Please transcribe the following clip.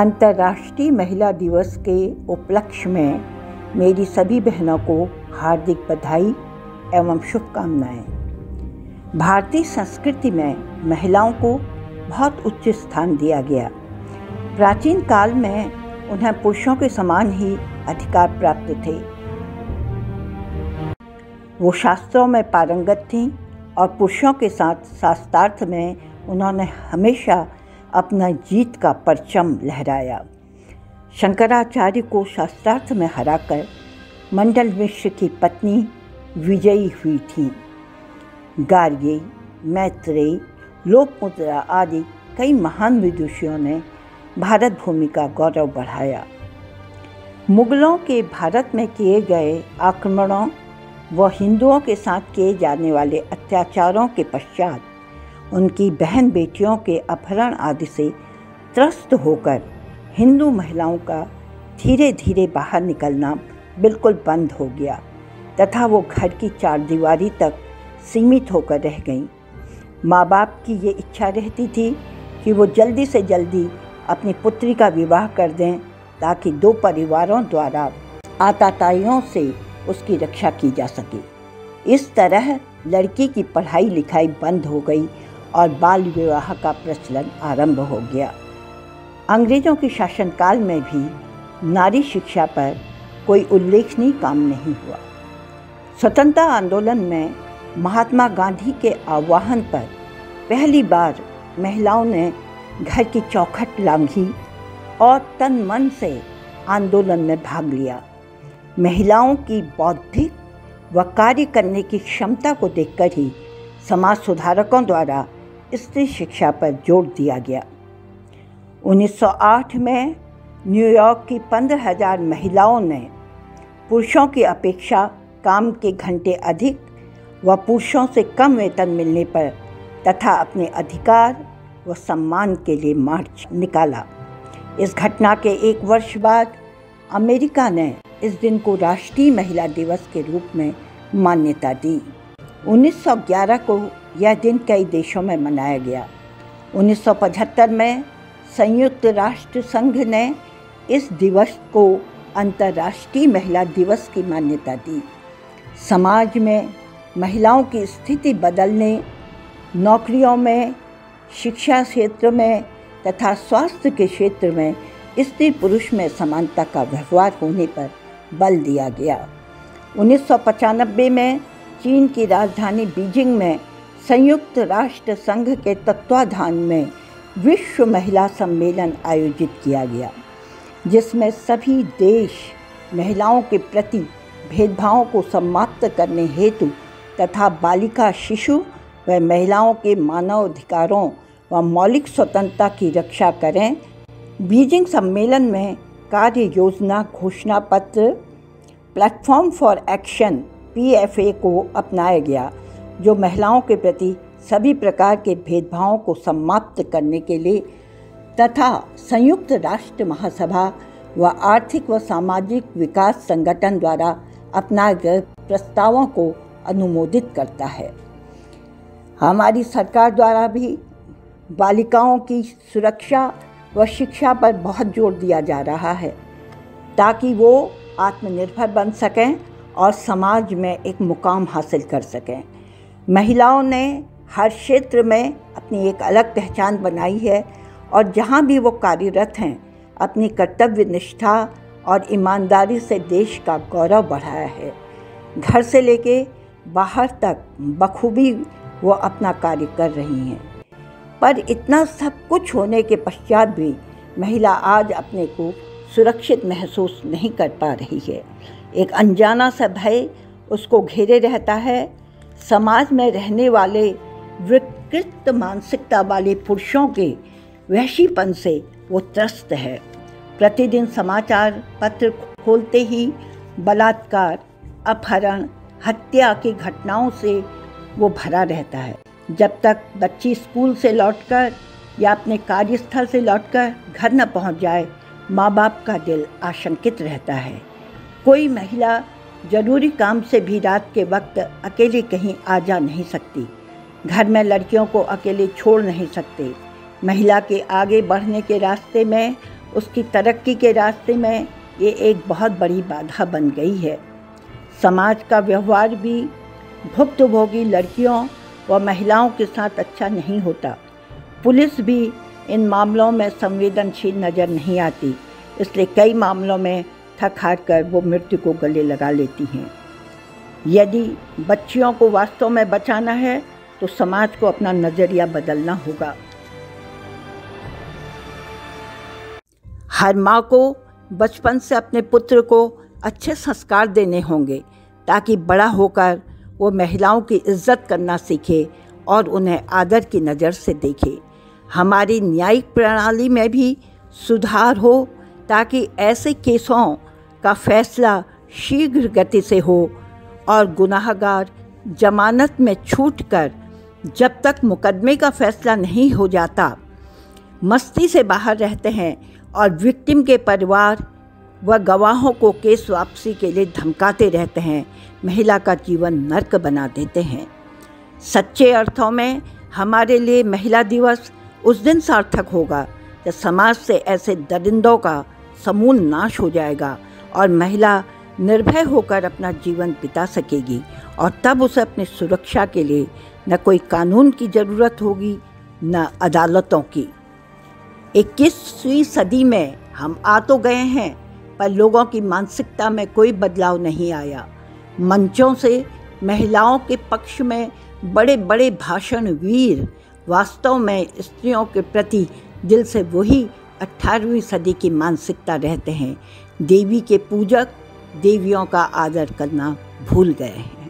अंतर्राष्ट्रीय महिला दिवस के उपलक्ष्य में मेरी सभी बहनों को हार्दिक बधाई एवं शुभकामनाएं। भारतीय संस्कृति में महिलाओं को बहुत उच्च स्थान दिया गया। प्राचीन काल में उन्हें पुरुषों के समान ही अधिकार प्राप्त थे। वो शास्त्रों में पारंगत थीं और पुरुषों के साथ शास्त्रार्थ में उन्होंने हमेशा अपना जीत का परचम लहराया। शंकराचार्य को शास्त्रार्थ में हराकर मंडल मिश्र की पत्नी विजयी हुई थीं। गार्गी, मैत्रेयी, लोपामुद्रा आदि कई महान विदुषियों ने भारत भूमि का गौरव बढ़ाया। मुगलों के भारत में किए गए आक्रमणों व हिंदुओं के साथ किए जाने वाले अत्याचारों के पश्चात उनकी बहन बेटियों के अपहरण आदि से त्रस्त होकर हिंदू महिलाओं का धीरे धीरे बाहर निकलना बिल्कुल बंद हो गया तथा वो घर की चारदीवारी तक सीमित होकर रह गईं। माँ बाप की ये इच्छा रहती थी कि वो जल्दी से जल्दी अपनी पुत्री का विवाह कर दें ताकि दो परिवारों द्वारा आतताइयों से उसकी रक्षा की जा सके। इस तरह लड़की की पढ़ाई लिखाई बंद हो गई और बाल विवाह का प्रचलन आरंभ हो गया। अंग्रेज़ों के शासनकाल में भी नारी शिक्षा पर कोई उल्लेखनीय काम नहीं हुआ। स्वतंत्रता आंदोलन में महात्मा गांधी के आह्वान पर पहली बार महिलाओं ने घर की चौखट लांघी और तन मन से आंदोलन में भाग लिया। महिलाओं की बौद्धिक व कार्य करने की क्षमता को देखकर ही समाज सुधारकों द्वारा स्त्री शिक्षा पर जोर दिया गया। 1908 में न्यूयॉर्क की 15,000 महिलाओं ने पुरुषों की अपेक्षा काम के घंटे अधिक व पुरुषों से कम वेतन मिलने पर तथा अपने अधिकार व सम्मान के लिए मार्च निकाला। इस घटना के एक वर्ष बाद अमेरिका ने इस दिन को राष्ट्रीय महिला दिवस के रूप में मान्यता दी। 1911 को यह दिन कई देशों में मनाया गया। 1975 में संयुक्त राष्ट्र संघ ने इस दिवस को अंतर्राष्ट्रीय महिला दिवस की मान्यता दी। समाज में महिलाओं की स्थिति बदलने, नौकरियों में, शिक्षा क्षेत्र में तथा स्वास्थ्य के क्षेत्र में स्त्री पुरुष में समानता का व्यवहार होने पर बल दिया गया। 1995 में चीन की राजधानी बीजिंग में संयुक्त राष्ट्र संघ के तत्वाधान में विश्व महिला सम्मेलन आयोजित किया गया, जिसमें सभी देश महिलाओं के प्रति भेदभावों को समाप्त करने हेतु तथा बालिका, शिशु व महिलाओं के मानव अधिकारों व मौलिक स्वतंत्रता की रक्षा करें। बीजिंग सम्मेलन में कार्य योजना घोषणा पत्र प्लेटफॉर्म फॉर एक्शन PFA को अपनाया गया, जो महिलाओं के प्रति सभी प्रकार के भेदभावों को समाप्त करने के लिए तथा संयुक्त राष्ट्र महासभा व आर्थिक व सामाजिक विकास संगठन द्वारा अपनाए गए प्रस्तावों को अनुमोदित करता है। हमारी सरकार द्वारा भी बालिकाओं की सुरक्षा व शिक्षा पर बहुत जोर दिया जा रहा है ताकि वो आत्मनिर्भर बन सकें और समाज में एक मुकाम हासिल कर सकें। महिलाओं ने हर क्षेत्र में अपनी एक अलग पहचान बनाई है और जहाँ भी वो कार्यरत हैं अपनी कर्तव्य निष्ठा और ईमानदारी से देश का गौरव बढ़ाया है। घर से लेके बाहर तक बखूबी वो अपना कार्य कर रही हैं। पर इतना सब कुछ होने के पश्चात भी महिला आज अपने को सुरक्षित महसूस नहीं कर पा रही है। एक अनजाना सा भय उसको घेरे रहता है। समाज में रहने वाले विकृत मानसिकता वाले पुरुषों के वहशीपन से वो त्रस्त है। प्रतिदिन समाचार पत्र खोलते ही बलात्कार, अपहरण, हत्या की घटनाओं से वो भरा रहता है। जब तक बच्ची स्कूल से लौटकर या अपने कार्यस्थल से लौटकर घर न पहुंच जाए, माँ बाप का दिल आशंकित रहता है। कोई महिला ज़रूरी काम से भी रात के वक्त अकेले कहीं आ जा नहीं सकती। घर में लड़कियों को अकेले छोड़ नहीं सकते। महिला के आगे बढ़ने के रास्ते में उसकी तरक्की के रास्ते में ये एक बहुत बड़ी बाधा बन गई है। समाज का व्यवहार भी भुक्तभोगी लड़कियों व महिलाओं के साथ अच्छा नहीं होता। पुलिस भी इन मामलों में संवेदनशील नज़र नहीं आती, इसलिए कई मामलों में थक हार कर वो मृत्यु को गले लगा लेती हैं। यदि बच्चियों को वास्तव में बचाना है तो समाज को अपना नज़रिया बदलना होगा। हर माँ को बचपन से अपने पुत्र को अच्छे संस्कार देने होंगे ताकि बड़ा होकर वो महिलाओं की इज्जत करना सीखे और उन्हें आदर की नज़र से देखे। हमारी न्यायिक प्रणाली में भी सुधार हो ताकि ऐसे केसों का फैसला शीघ्र गति से हो और गुनाहगार जमानत में छूटकर जब तक मुकदमे का फैसला नहीं हो जाता मस्ती से बाहर रहते हैं और विक्टिम के परिवार व गवाहों को केस वापसी के लिए धमकाते रहते हैं, महिला का जीवन नर्क बना देते हैं। सच्चे अर्थों में हमारे लिए महिला दिवस उस दिन सार्थक होगा जब समाज से ऐसे दरिंदों का समूल नाश हो जाएगा और महिला निर्भय होकर अपना जीवन बिता सकेगी और तब उसे अपनी सुरक्षा के लिए न कोई कानून की ज़रूरत होगी न अदालतों की। 21वीं सदी में हम आ तो गए हैं पर लोगों की मानसिकता में कोई बदलाव नहीं आया। मंचों से महिलाओं के पक्ष में बड़े बड़े भाषण वीर वास्तव में स्त्रियों के प्रति दिल से वही 18वीं सदी की मानसिकता रहते हैं। देवी के पूजक देवियों का आदर करना भूल गए हैं।